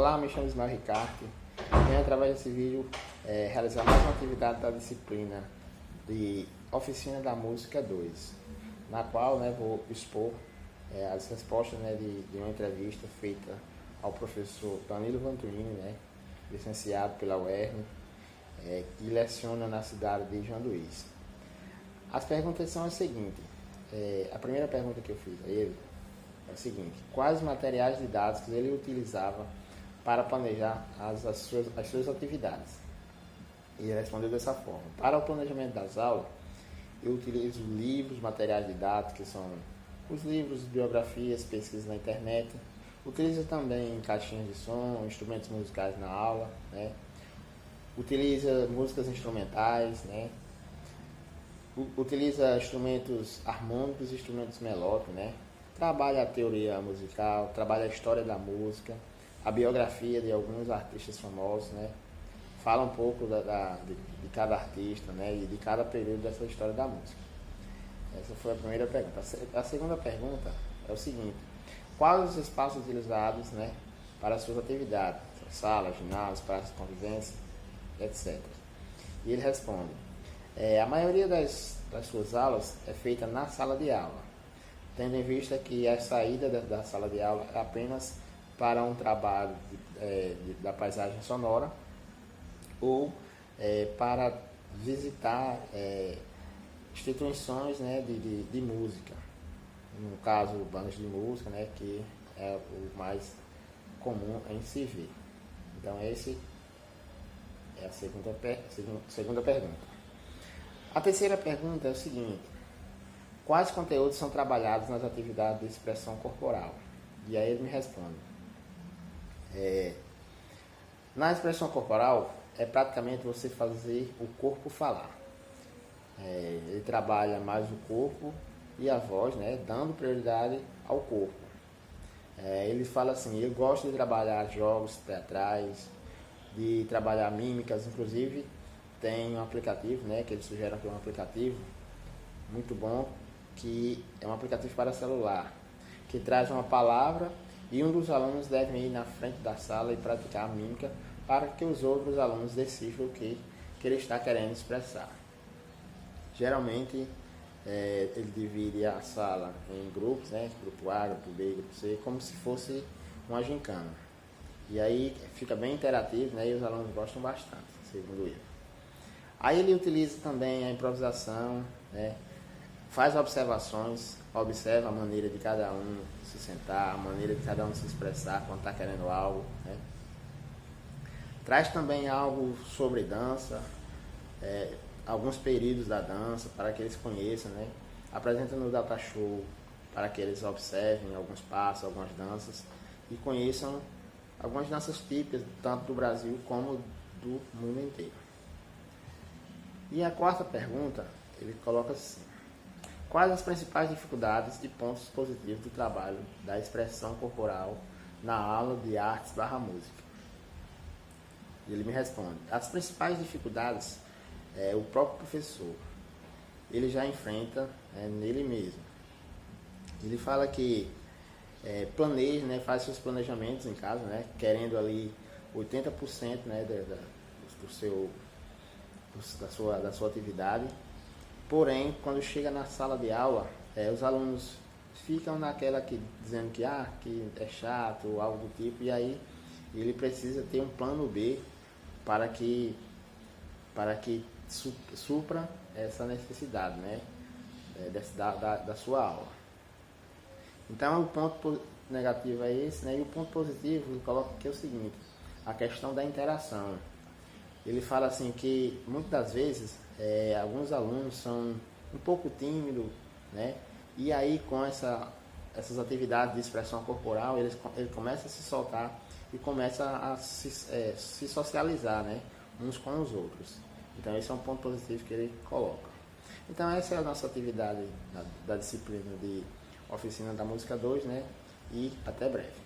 Olá, me chamo Ismael Ricardo. Venho através desse vídeo realizar mais uma atividade da disciplina de Oficina da Música 2, na qual vou expor as respostas de uma entrevista feita ao professor Danilo Vantuini, licenciado pela UERN, que leciona na cidade de Janduís. As perguntas são as seguintes. A primeira pergunta que eu fiz a ele é a seguinte: quais materiais didáticos ele utilizava para planejar as suas atividades? E ele respondeu dessa forma: para o planejamento das aulas, eu utilizo livros, materiais didáticos, que são os livros, biografias, pesquisas na internet. Utilizo também caixinhas de som, instrumentos musicais na aula, Utiliza músicas instrumentais, Utiliza instrumentos harmônicos e instrumentos melódicos, Trabalha a teoria musical, trabalha a história da música, a biografia de alguns artistas famosos, Fala um pouco de cada artista, e de cada período dessa história da música. Essa foi a primeira pergunta. A segunda pergunta é o seguinte: quais os espaços utilizados, para as suas atividades? Salas, ginásios, praças de convivência, etc. E ele responde: a maioria das suas aulas é feita na sala de aula, tendo em vista que a saída da sala de aula é apenas para um trabalho da paisagem sonora ou para visitar instituições de música, no caso bandas de música, que é o mais comum em se ver. Então esse é a segunda pergunta. A terceira pergunta é o seguinte: quais conteúdos são trabalhados nas atividades de expressão corporal? E aí ele me responde: na expressão corporal é praticamente você fazer o corpo falar. Ele trabalha mais o corpo e a voz, dando prioridade ao corpo. Ele fala assim: ele gosta de trabalhar jogos teatrais, de trabalhar mímicas. Inclusive tem um aplicativo, que ele sugere aqui, um aplicativo muito bom, que é um aplicativo para celular, que traz uma palavra e um dos alunos deve ir na frente da sala e praticar a mímica para que os outros alunos decifrem o que ele está querendo expressar. Geralmente ele divide a sala em grupos, grupo A, grupo B, grupo C, como se fosse uma gincana. E aí fica bem interativo, e os alunos gostam bastante, segundo ele. Aí ele utiliza também a improvisação, faz observações, observa a maneira de cada um se sentar, a maneira de cada um se expressar quando está querendo algo. Traz também algo sobre dança, alguns períodos da dança para que eles conheçam, Apresenta no data show para que eles observem alguns passos, algumas danças e conheçam algumas danças típicas tanto do Brasil como do mundo inteiro. E a quarta pergunta, ele coloca assim: quais as principais dificuldades e pontos positivos do trabalho da expressão corporal na aula de artes/música? E ele me responde: as principais dificuldades o próprio professor ele já enfrenta nele mesmo. Ele fala que planeja, faz seus planejamentos em casa, querendo ali 80% da sua atividade. Porém, quando chega na sala de aula, os alunos ficam naquela dizendo que é chato ou algo do tipo, e aí ele precisa ter um plano B para que supra essa necessidade, da sua aula. Então o ponto negativo é esse, e o ponto positivo ele coloca aqui é o seguinte: a questão da interação. Ele fala assim que muitas das vezes alguns alunos são um pouco tímidos, e aí com essas atividades de expressão corporal ele começa a se soltar e começa a se socializar, uns com os outros. Então esse é um ponto positivo que ele coloca. Então essa é a nossa atividade da disciplina de Oficina da Música 2, e até breve.